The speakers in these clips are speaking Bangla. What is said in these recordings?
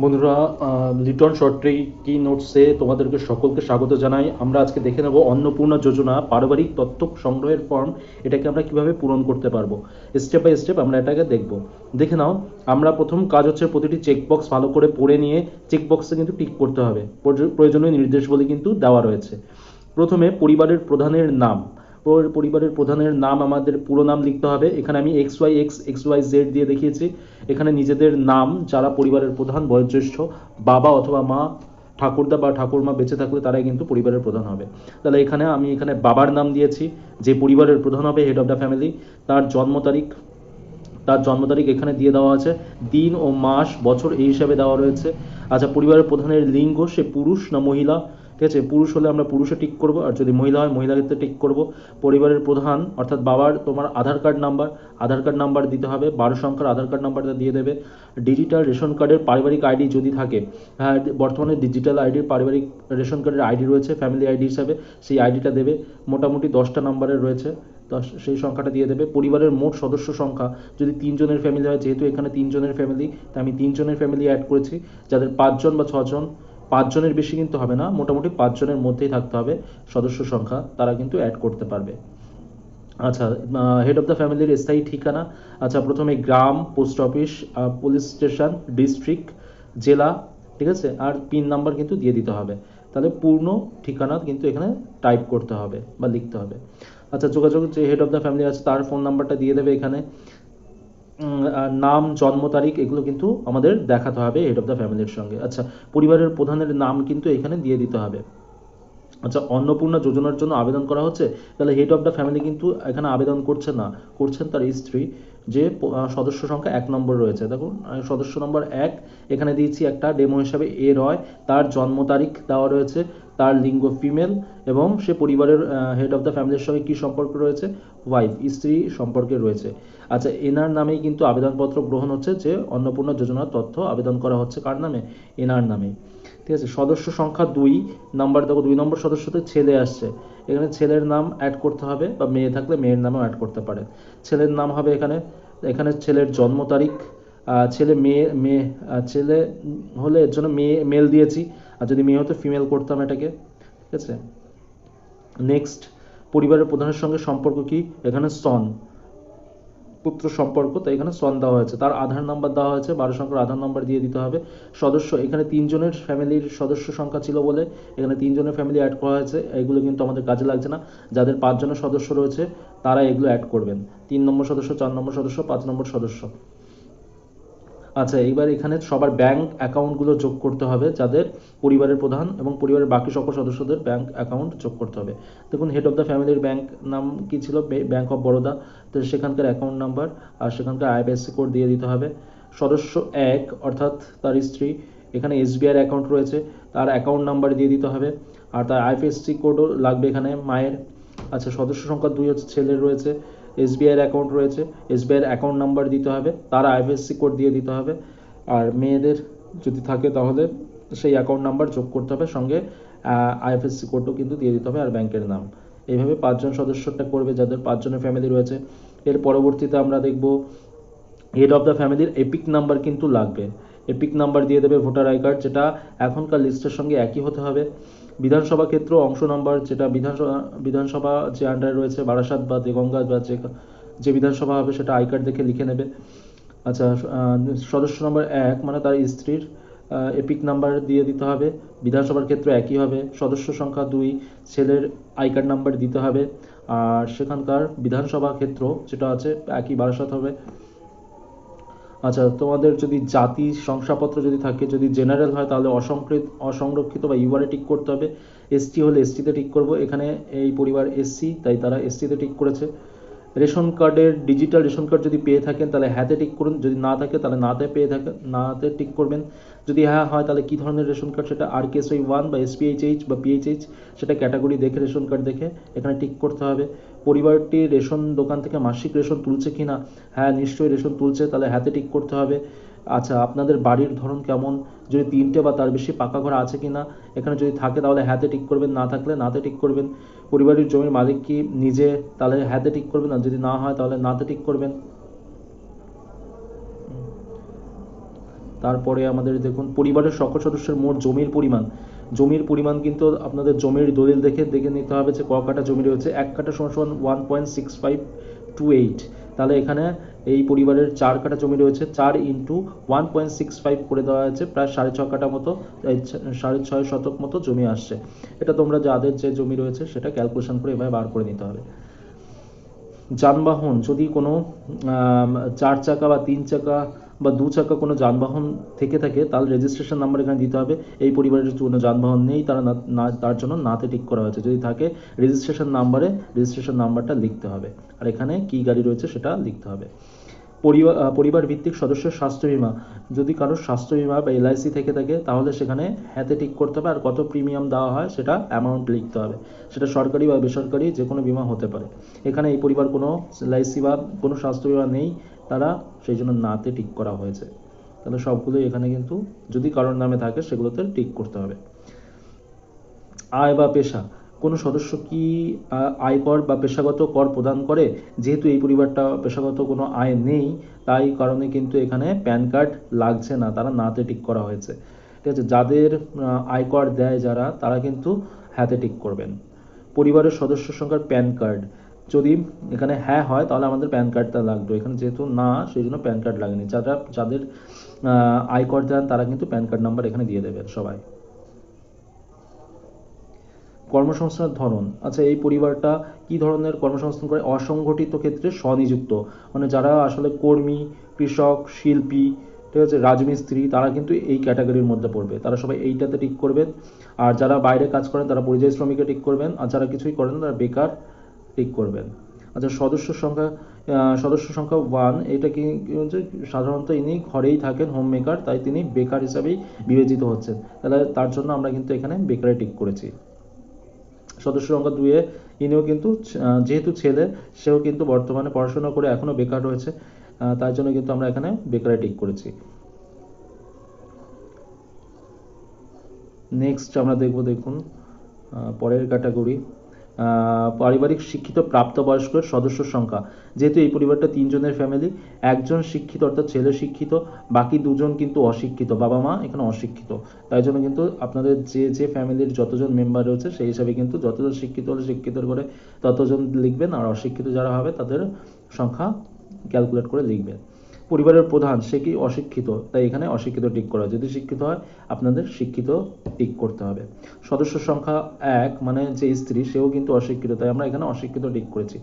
বন্ধুরা, লিটন শর্ট কি নোটসে তোমাদেরকে সকলকে স্বাগত জানাই। আমরা আজকে দেখে নেব অন্নপূর্ণা যোজনা পারিবারিক তথ্য সংগ্রহের ফর্ম। এটাকে আমরা কিভাবে পূরণ করতে পারবো, স্টেপ বাই স্টেপ আমরা এটাকে দেখব। দেখে নাও, আমরা প্রথম কাজ হচ্ছে প্রতিটি চেকবক্স ভালো করে পড়ে নিয়ে চেকবক্সে কিন্তু টিক করতে হবে। প্রয়োজনীয় নির্দেশাবলী কিন্তু দেওয়া রয়েছে। প্রথমে পরিবারের প্রধানের নাম। পরিবারের প্রধানের নাম আমাদের পুরো নাম লিখতে হবে। এখানে আমি XY দিয়ে দেখিয়েছি। এখানে নিজেদের নাম, যারা পরিবারের প্রধান বয়োজ্যেষ্ঠ, বাবা অথবা মা, ঠাকুরদা বা ঠাকুরমা বেঁচে থাকলে তারাই কিন্তু পরিবারের প্রধান হবে। তাহলে আমি এখানে বাবার নাম দিয়েছি, যে পরিবারের প্রধান হবে, হেড অফ দ্য ফ্যামিলি। তার জন্ম তারিখ, এখানে দিয়ে দেওয়া আছে। দিন ও মাস বছর এই হিসাবে দেওয়া রয়েছে। আচ্ছা, পরিবারের প্রধানের লিঙ্গ, সে পুরুষ না মহিলা। ঠিক আছে, পুরুষ হলে আমরা পুরুষে টিক করব, আর যদি মহিলা হয় মহিলার ক্ষেত্রে টিক করব। পরিবারের প্রধান অর্থাৎ বাবার তোমার আধার কার্ড নাম্বার দিতে হবে, 12 সংখ্যার আধার কার্ড নাম্বারটা দিয়ে দেবে। ডিজিটাল রেশন কার্ডের পারিবারিক আইডি যদি থাকে, হ্যাঁ বর্তমানে ডিজিটাল আইডির পারিবারিক রেশন কার্ডের আইডি রয়েছে ফ্যামিলি আইডি হিসাবে, সেই আইডিটা দেবে। মোটামুটি 10টা নাম্বারের রয়েছে, সেই সংখ্যাটা দিয়ে দেবে। পরিবারের মোট সদস্য সংখ্যা, যদি 3 জনের ফ্যামিলি হয়, যেহেতু এখানে 3 জনের ফ্যামিলি, তাই আমি 3 জনের ফ্যামিলি অ্যাড করেছি। যাদের 5 জন বা 6 জন, 5 জনের বেশি কিন্তু হবে না, মোটামুটি 5 জনের মধ্যেই থাকতে হবে সদস্য সংখ্যা, তারা কিন্তু অ্যাড করতে পারবে। আচ্ছা, হেড অফ দ্য ফ্যামিলির স্থায়ী ঠিকানা। আচ্ছা, প্রথমে গ্রাম, post office, police station, district, জেলা, ঠিক আছে, আর পিন নাম্বার কিন্তু দিয়ে দিতে হবে। তাহলে পূর্ণ ঠিকানা কিন্তু এখানে টাইপ করতে হবে বা লিখতে হবে। আচ্ছা, যোগাযোগ, যে হেড অফ দ্য ফ্যামিলি আছে তার ফোন নাম্বারটা দিয়ে দেবে এখানে। আর নাম, জন্ম তারিখ, এগুলো কিন্তু আমাদের দেখাতে হবে হেড অফ দ্য ফ্যামিলির সঙ্গে। আচ্ছা, পরিবারের প্রধানের নাম কিন্তু এখানে দিয়ে দিতে হবে। আচ্ছা, অন্নপূর্ণা যোজনার জন্য আবেদন করা হচ্ছে, তাহলে হেড অফ দ্য ফ্যামিলি কিন্তু এখানে আবেদন করছে না, করছেন তার স্ত্রী। যে সদস্য সংখ্যা 1 নম্বর রয়েছে, দেখুন সদস্য নম্বর 1, এখানে দিয়েছি একটা ডেমো হিসাবে রয়। তার জন্ম তারিখ দেওয়া রয়েছে, তার লিঙ্গ ফিমেল, এবং সে পরিবারের হেড অফ দ্য ফ্যামিলির সঙ্গে কী সম্পর্ক রয়েছে, ওয়াইফ, স্ত্রী সম্পর্কে রয়েছে। আচ্ছা, এনার নামেই কিন্তু আবেদনপত্র গ্রহণ হচ্ছে, যে অন্নপূর্ণা যোজনার তথ্য আবেদন করা হচ্ছে কার নামে, এনার নামে। ঠিক আছে, সদস্য সংখ্যা 2 নাম্বার, দেখো 2 নম্বর সদস্যতে ছেলে আসছে, এখানে ছেলের নাম অ্যাড করতে হবে, বা মেয়ে থাকলে মেয়ের নামও অ্যাড করতে পারে। ছেলের নাম হবে এখানে, ছেলের জন্ম তারিখ, ছেলে মেয়ে মেয়ে ছেলে হলে এর জন্য মেল দিয়েছি, আর যদি মেয়ে হতো ফিমেল করতাম এটাকে। ঠিক আছে, নেক্সট, পরিবারের প্রধানের সঙ্গে সম্পর্ক কি, এখানে সন, পুত্র সম্পর্ক, তাই এখানে সন দেওয়া হয়েছে। তার আধার নাম্বার দেওয়া হয়েছে, 12 সংখ্যার আধার নাম্বার দিয়ে দিতে হবে। সদস্য, এখানে 3 জনের ফ্যামিলির সদস্য সংখ্যা ছিল বলে এখানে 3 জনের ফ্যামিলি অ্যাড করা হয়েছে, এগুলো কিন্তু আমাদের কাজে লাগছে না। যাদের 5 জনের সদস্য রয়েছে তারা এগুলো অ্যাড করবেন, 3 নম্বর সদস্য, 4 নম্বর সদস্য, 5 নম্বর সদস্য। আচ্ছা, এইবার এখানে সবার ব্যাংক অ্যাকাউন্টগুলো যোগ করতে হবে, যাদের পরিবারের প্রধান এবং পরিবারের বাকি সকল সদস্যদের ব্যাংক অ্যাকাউন্ট যোগ করতে হবে। দেখুন, হেড অফ দ্য ফ্যামিলির ব্যাংক নাম কি ছিল, ব্যাংক অফ বরোদা, তো সেখানকার অ্যাকাউন্ট নাম্বার আর সেখানকার আইএফএসসি কোড দিয়ে দিতে হবে। সদস্য 1 অর্থাৎ তার স্ত্রী, এখানে এসবিআই অ্যাকাউন্ট রয়েছে, তার অ্যাকাউন্ট নাম্বার দিয়ে দিতে হবে, আর তার আইএফএসসি কোডও লাগবে এখানে মায়ের। আচ্ছা, সদস্য সংখ্যা 2 হচ্ছে ছেলের রয়েছে, এসবিআইয়ের অ্যাকাউন্ট রয়েছে, এসবিআইয়ের অ্যাকাউন্ট নাম্বার দিতে হবে, তার আইএফএসসি কোড দিয়ে দিতে হবে। আর মেয়েদের যদি থাকে তাহলে সেই অ্যাকাউন্ট নাম্বার যোগ করতে হবে, সঙ্গে আইএফএসসি কোডও কিন্তু দিয়ে দিতে হবে, আর ব্যাংকের নাম। এইভাবে 5 জন সদস্যটা করবে, যাদের 5 জনের ফ্যামিলি রয়েছে। এর পরবর্তীতে আমরা দেখব হেড অফ দ্য ফ্যামিলির এপিক নাম্বার কিন্তু লাগবে, এপিক নাম্বার দিয়ে দেবে ভোটার আই কার্ড, যেটা এখনকার লিস্টের সঙ্গে একই হতে হবে। বিধানসভা ক্ষেত্র অংশ নাম্বার, যেটা বিধানসভা যে আন্ডারে রয়েছে, বারাসাত বা দেগঙ্গা বা যে বিধানসভা হবে সেটা আই কার্ড দেখে লিখে নেবে। আচ্ছা, সদস্য নম্বর 1 মানে তার স্ত্রীর এপিক নাম্বার দিয়ে দিতে হবে, বিধানসভার ক্ষেত্রে একই হবে। সদস্য সংখ্যা 2, ছেলের আই কার্ড নাম্বার দিতে হবে, আর সেখানকার বিধানসভা ক্ষেত্র যেটা আছে একই, বারাসাত হবে। আচ্ছা, তোমাদের যদি জাতি শংসাপত্র যদি থাকে, যদি জেনারেল হয় তাহলে অসংরক্ষিত বা ইউআরে টিক করতে হবে। এসটি হলে এসটিতে টিক করব, এখানে এই পরিবার এসসি, তাই তারা এসটিতে টিক করেছে। রেশন কার্ডের ডিজিটাল রেশন কার্ড যদি পেয়ে থাকেন তাহলে হ্যাঁতে টিক করুন, যদি না থাকে তাহলে নাতে টিক করবেন। যদি হ্যাঁ হয় তাহলে কী ধরনের রেশন কার্ড, সেটা RKSY 1 বা SPHH বা PHH, সেটা ক্যাটাগরি দেখে রেশন কার্ড দেখে এখানে টিক করতে হবে। পরিবারটি রেশন দোকান থেকে মাসিক রেশন তুলছে কি না, হ্যাঁ নিশ্চয়ই রেশন তুলছে, তাহলে হ্যাঁতে টিক করতে হবে। আচ্ছা, আপনাদের বাড়ির ধরন কেমন, যদি 3টে বা তার বেশি পাকা ঘর আছে কি না, এখানে যদি থাকে তাহলে হ্যাঁতে টিক করবেন, না থাকলে নাতে টিক করবেন। পরিবারের জমির মালিক কি নিজে, তাহলে হ্যাঁতে টিক করবেন, আর যদি না হয় তাহলে নাতে টিক করবেন। তারপরে আমাদের দেখুন পরিবারের সকল সদস্যের মোট জমির পরিমাণ কিন্তু আপনাদের জমির দলিল দেখে নিতে হবে যে ক কাঠা জমি রয়েছে। 1 কাঠা সমান সমান 1.6528, তাহলে এখানে এই পরিবারের 4 কাঠা জমি রয়েছে, 4 ইন্টু 1.65 করে দেওয়া হয়েছে, প্রায় 6.5 কাঠা মতো, 6.5 শতক মতো জমি আসছে। এটা তোমরা যাদের যে জমি রয়েছে সেটা ক্যালকুলেশন করে এভাবে বার করে নিতে হবে। যানবাহন, যদি কোনো 4 চাকা বা 3 চাকা বা 2 চাকা কোনো যানবাহন থেকে থাকে তাহলে রেজিস্ট্রেশন নাম্বার এখানে দিতে হবে। এই পরিবারের কোনো যানবাহন নেই, তার জন্য নাতে টিক করা হয়েছে। যদি থাকে রেজিস্ট্রেশন নাম্বারটা লিখতে হবে, আর এখানে কি গাড়ি রয়েছে সেটা লিখতে হবে। পরিবার ভিত্তিক সদস্যের স্বাস্থ্য বীমা, যদি কারোর স্বাস্থ্য বীমা বা এলআইসি থেকে থাকে তাহলে সেখানে হ্যাঁতে টিক করতে হবে, আর কত প্রিমিয়াম দেওয়া হয় সেটা অ্যামাউন্ট লিখতে হবে। সেটা সরকারি বা বেসরকারি যে কোনো বীমা হতে পারে। এখানে এই পরিবার কোনো এলআইসি বা কোনো স্বাস্থ্য বীমা নেই, তারা সেই জন্য নাতে টিক করা হয়েছে। তাহলে সবগুলোই এখানে কিন্তু যদি কারোর নামে থাকে সেগুলোতে টিক করতে হবে। আয় বা পেশা, কোনো সদস্য কি আয়কর বা পেশাগত কর প্রদান করে? যেহেতু এই পরিবারটা পেশাগত কোনো আয় নেই, তাই কারণে কিন্তু এখানে প্যান কার্ড লাগছে না, তারা নাতে টিক করা হয়েছে। ঠিক আছে, যাদের আয়কর দেয় যারা, তারা কিন্তু হ্যাঁতে টিক করবেন। পরিবারের সদস্য সংখ্যার প্যান কার্ড, যদি এখানে হ্যাঁ হয় তাহলে আমাদের প্যান কার্ডটা লাগবে, এখানে যেহেতু না সেই জন্য প্যান কার্ড লাগেনি। যাদের আয়কর দেন তারা কিন্তু প্যান কার্ড নাম্বার এখানে দিয়ে দেবেন সবাই। কর্মসংস্থানের ধরন, আচ্ছা এই পরিবারটা কি ধরনের কর্মসংস্থান করে? অসংগঠিত ক্ষেত্রে স্বনিযুক্ত, মানে যারা আসলে কর্মী, কৃষক, শিল্পী, ঠিক আছে, রাজমিস্ত্রি, তারা কিন্তু এই ক্যাটাগরির মধ্যে পড়বে, তারা সবাই এইটাতে টিক করবেন। আর যারা বাইরে কাজ করেন তারা পরিযায়ী শ্রমিকে টিক করবেন, আর যারা কিছুই করেন তারা বেকার টিক করবেন। আচ্ছা সদস্য সংখ্যা 1, এটা কি হচ্ছে, সাধারণত ইনি ঘরেই থাকেন, হোম মেকার, তাই তিনি বেকার হিসাবেই বিবেচিত হচ্ছেন, তাহলে তার জন্য আমরা কিন্তু এখানে বেকারে টিক করেছি। সদস্য সংখ্যা 2, ইনিও কিন্তু যেহেতু ছেলে, সেও কিন্তু বর্তমানে পড়াশোনা করে এখনো বেকার রয়েছে, তার জন্য কিন্তু আমরা এখানে বেকারে টিক করেছি। নেক্সট আমরা দেখুন পরের ক্যাটাগরি, পারিবারিক শিক্ষিত প্রাপ্তবয়স্কের সদস্য সংখ্যা। যেহেতু এই পরিবারটা 3 জনের ফ্যামিলি, একজন শিক্ষিত অর্থাৎ ছেলে শিক্ষিত, বাকি 2 জন কিন্তু অশিক্ষিত, বাবা মা এখানে অশিক্ষিত, তাই জন্য কিন্তু আপনাদের যে ফ্যামিলির যতজন মেম্বার রয়েছে সেই হিসাবে কিন্তু যতজন শিক্ষিত হলে শিক্ষিত করে ততজন লিখবেন, আর অশিক্ষিত যারা হবে তাদের সংখ্যা ক্যালকুলেট করে লিখবেন। পরিবারের প্রধান, সে কি অশিক্ষিত, তাই এখানে অশিক্ষিত টিক করা, যদি শিক্ষিত হয় আপনাদের শিক্ষিত টিক করতে হবে। সদস্য সংখ্যা 1, মানে যে স্ত্রী, সেও কিন্তু অশিক্ষিত, তাই আমরা এখানে অশিক্ষিত টিক করেছি।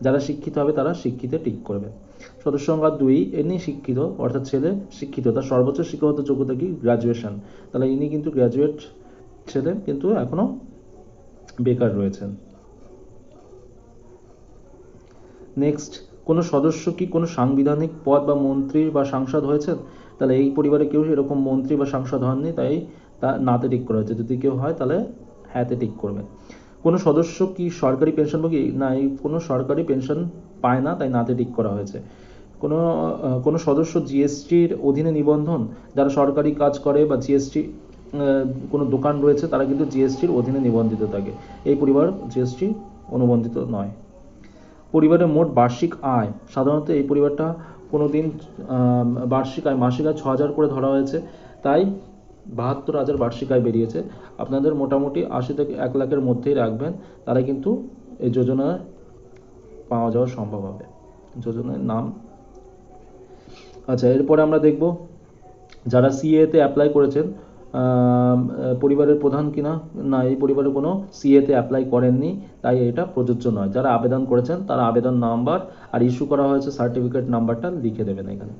যারা শিক্ষিত হবে তারা শিক্ষিতে টিক করবে। সদস্য সংখ্যা 2, ইনি শিক্ষিত অর্থাৎ ছেলে শিক্ষিত, তার সর্বোচ্চ শিক্ষাগত যোগ্যতা কি? গ্র্যাজুয়েশন, তাহলে ইনি কিন্তু গ্র্যাজুয়েট ছেলে, কিন্তু এখনো বেকার রয়েছেন। নেক্সট, কোনো সদস্য কি কোনো সাংবিধানিক পদ বা মন্ত্রী বা সাংসদ হয়েছেন? তাহলে এই পরিবারে কেউ এরকম মন্ত্রী বা সাংসদ হননি, তাই তা নাতে টিক করা হয়েছে। যদি কেউ হয় তাহলে হ্যাঁতে টিক করবেন। কোনো সদস্য কি সরকারি পেনশনভোগী? না, এই কোনো সরকারি পেনশন পায় না, তাই নাতে টিক করা হয়েছে। কোনো সদস্য জিএসটির অধীনে নিবন্ধন, যারা সরকারি কাজ করে বা জিএসটি কোনো দোকান রয়েছে তারা কিন্তু জিএসটির অধীনে নিবন্ধিত থাকে, এই পরিবার জিএসটি অনুবন্ধিত নয়। পরিবারের মোট বার্ষিক আয়, সাধারণত এই পরিবারটা কোনো দিন বার্ষিক আয়, মাসিক আয় 6,000 করে ধরা হয়েছে, তাই 72,000 বার্ষিক আয় বেরিয়েছে। আপনাদের মোটামুটি 80 থেকে 1 লাখের মধ্যেই রাখবেন, তাহলে কিন্তু এই যোজনায় পাওয়া যাওয়া সম্ভব হবে, যোজনার নাম। আচ্ছা, এরপরে আমরা দেখব যারা সিএতে অ্যাপ্লাই করেছেন, পরিবারের প্রধান কিনা? না, এই পরিবারে কোনো সিএতে অ্যাপ্লাই করেননি, তাই এটা প্রযোজ্য নয়। যারা আবেদন করেছেন তারা আবেদন নাম্বার আর ইস্যু করা হয়েছে সার্টিফিকেট নাম্বারটা লিখে দেবেন এখানে।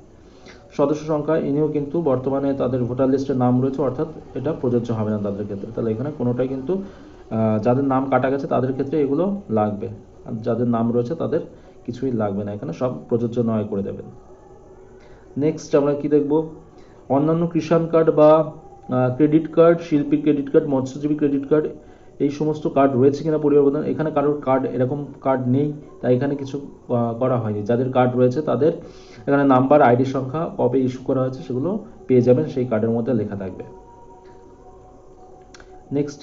সদস্য সংখ্যা, ইনিও কিন্তু বর্তমানে তাদের ভোটার লিস্টে নাম রয়েছে, অর্থাৎ এটা প্রযোজ্য হবে না তাদের ক্ষেত্রে, তাহলে এখানে কোনোটাই কিন্তু যাদের নাম কাটা গেছে তাদের ক্ষেত্রে এগুলো লাগবে, আর যাদের নাম রয়েছে তাদের কিছুই লাগবে না, এখানে সব প্রযোজ্য নয় করে দেবেন। নেক্সট আমরা কি দেখব, অন্যান্য কিষাণ কার্ড বা ক্রেডিট কার্ড, শিল্পীর ক্রেডিট কার্ড, মৎস্যজীবী ক্রেডিট কার্ড, এই সমস্ত কার্ড রয়েছে কিনা পরিবার প্রধান। এখানে কারোর কার্ড এরকম কার্ড নেই, তাই এখানে কিছু করা হয়নি। যাদের কার্ড রয়েছে তাদের এখানে নাম্বার, আইডি সংখ্যা, কবে ইস্যু করা হয়েছে সেগুলো পেয়ে যাবেন, সেই কার্ডের মধ্যে লেখা থাকবে। নেক্সট,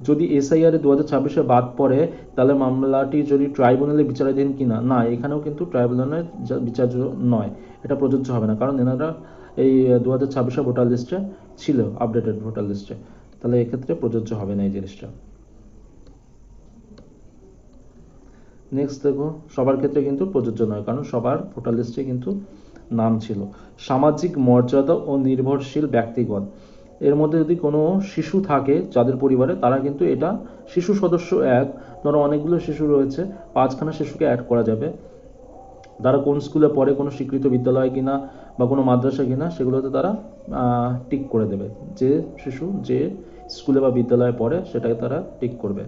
যদি এসআইআর 2026-এ বাদ পড়ে তাহলে মামলাটি যদি ট্রাইব্যুনালে বিচারাধীন কিনা? না, এখানেও কিন্তু ট্রাইব্যুনালে বিচার্য নয়, এটা প্রযোজ্য হবে না, কারণ এনারা এই 2026 ভোটার লিস্টে ছিল, আপডেটেড ভোটার লিস্টে, তাহলে এক্ষেত্রে প্রযোজ্য হবে না এই জিনিসটা। নেক্সট দেখো, সবার ক্ষেত্রে কিন্তু প্রযোজ্য নয়, কারণ সবার ভোটার লিস্টে কিন্তু নাম ছিল। সামাজিক মর্যাদা ও নির্ভরশীল ব্যক্তিগণ, এর মধ্যে যদি কোনো শিশু থাকে যাদের পরিবারে, তারা কিন্তু এটা শিশু সদস্য এক, ধরো অনেকগুলো শিশু রয়েছে, 5খানা শিশুকে অ্যাড করা যাবে। তারা কোন স্কুলে পড়ে, কোনো স্বীকৃত বিদ্যালয় কিনা বা কোনো মাদ্রাসা কিনা, সেগুলোতে তারা টিক করে দেবে। যে শিশু যে স্কুলে বা বিদ্যালয়ে পড়ে সেটাকে তারা টিক করবে।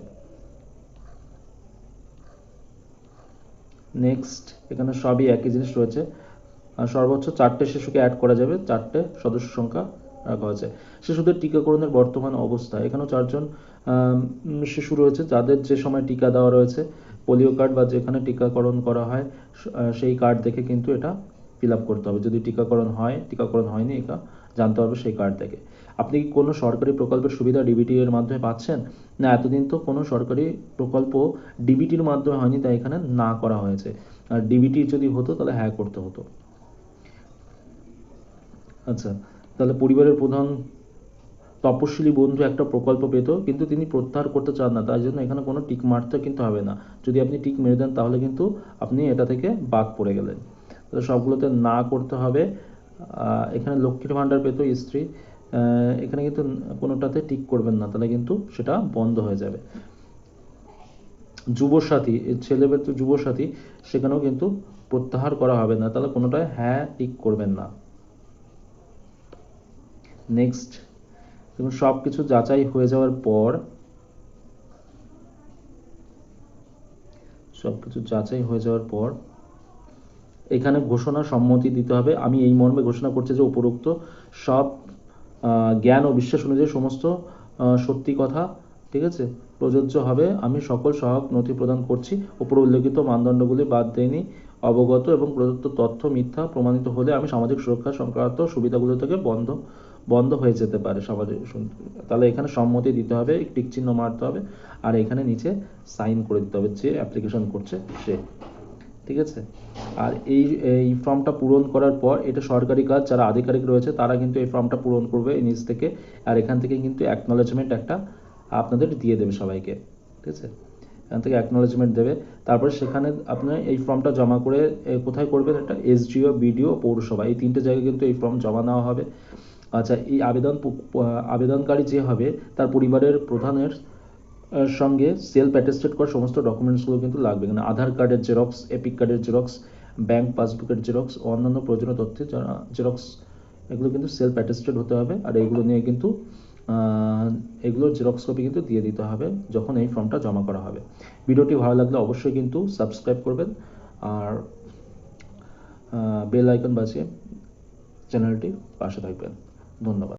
নেক্সট, এখানে সবই একই জিনিস রয়েছে। সর্বোচ্চ 4টে শিশুকে অ্যাড করা যাবে, 4টে সদস্য সংখ্যা রাখা হয়েছে। শিশুদের টিকাকরণের বর্তমান অবস্থা, এখানেও 4জন শিশু রয়েছে যাদের যে সময় টিকা দেওয়া রয়েছে, পোলিও কার্ড বা যেখানে টিকাকরণ করা হয় সেই কার্ড দেখে কিন্তু এটা ফিল আপ করতে হবে। যদি টিকাকরণ হয়, টিকাকরণ হয়নি, এটা জানতে হবে সেই কার্ড দেখে। আপনি কি কোনো সরকারি প্রকল্পের সুবিধা ডিবিটি এর মাধ্যমে পাচ্ছেন? না, এতদিন তো কোনো সরকারি প্রকল্প ডিবিটির মাধ্যমে হয়নি, তাই এখানে না করা হয়েছে। আর ডিবিটি যদি হতো তাহলে হ্যাঁ করতে হতো। আচ্ছা, তাহলে পরিবারের প্রধান তপশিলি বন্ধু একটা প্রকল্প পেত, কিন্তু তিনি প্রত্যাহার করতে চান না, তাই জন্য এখানে কোনো টিক মারতে কিন্তু হবে না। যদি আপনি টিক মেরে দেন তাহলে কিন্তু আপনি এটা থেকে বাদ পড়ে গেলেন। তাহলে সবগুলোতে না করতে হবে। এখানে লক্ষ্মীর ভাণ্ডার পেত স্ত্রী, এখানে কিন্তু কোনোটাতে টিক করবেন না, তাহলে কিন্তু সেটা বন্ধ হয়ে যাবে। যুবসাথী, ছেলে পেত যুবসাথী, সেখানেও কিন্তু প্রত্যাহার করা হবে না, তাহলে কোনোটায় হ্যাঁ টিক করবেন না। নেক্সট, দেখুন সব কিছু যাচাই হয়ে যাওয়ার পর, এখানে ঘোষণা সম্মতি দিতে হবে। আমি এই মর্মে ঘোষণা করছি যে উপরোক্ত সব জ্ঞান ও বিশ্বাস অনুযায়ী সমস্ত সত্যি কথা, ঠিক আছে, প্রযোজ্য হবে। আমি সকল সহায়ক নথি প্রদান করছি। উপর উল্লেখিত মানদণ্ডগুলি বাদ দেয়নি। অবগত এবং প্রদত্ত তথ্য মিথ্যা প্রমাণিত হলে আমি সামাজিক সুরক্ষা সংক্রান্ত সুবিধাগুলো থেকে বন্ধ হয়ে যেতে পারে সামাজিক। তাহলে এখানে সম্মতি দিতে হবে, টিক চিহ্ন মারতে হবে, আর এখানে নিচে সাইন করে দিতে হবে যে অ্যাপ্লিকেশন করছে সে, ঠিক আছে। আর এই ফর্মটা পূরণ করার পর, এটা সরকারি কাজ, যারা আধিকারিক রয়েছে তারা কিন্তু এই ফর্মটা পূরণ করবে এই নিচ থেকে, আর এখান থেকে কিন্তু অ্যাকনলেজমেন্ট একটা আপনাদের দিয়ে দেবে সবাইকে, ঠিক আছে। এখান থেকে অ্যাকনলেজমেন্ট দেবে। তারপর সেখানে আপনার এই ফর্মটা জমা করে কোথায় করবেন, একটা এসডিও, বিডিও, পৌরসভা, এই 3টে জায়গায় কিন্তু এই ফর্ম জমা নেওয়া হবে। আচ্ছা, এই আবেদনকারী যে হবে তার পরিবারের প্রধানের সঙ্গে সেলফ অ্যাটেস্টেড করা সমস্ত ডকুমেন্টসগুলো কিন্তু লাগবে। এখানে আধার কার্ডের জেরক্স, এপিক কার্ডের জেরক্স, ব্যাংক পাসবুকের জেরক্স ও অন্যান্য প্রয়োজনীয় তথ্যের জেরক্স, এগুলো কিন্তু সেলফ অ্যাটেস্টেড হতে হবে। আর এইগুলো নিয়ে কিন্তু এগুলোর জেরক্স কপি কিন্তু দিয়ে দিতে হবে যখন এই ফর্মটা জমা করা হবে। ভিডিওটি ভালো লাগলে অবশ্যই কিন্তু সাবস্ক্রাইব করবেন, আর বেল আইকন বাজিয়ে চ্যানেলটি পাশে থাকবেন। ধন্যবাদ।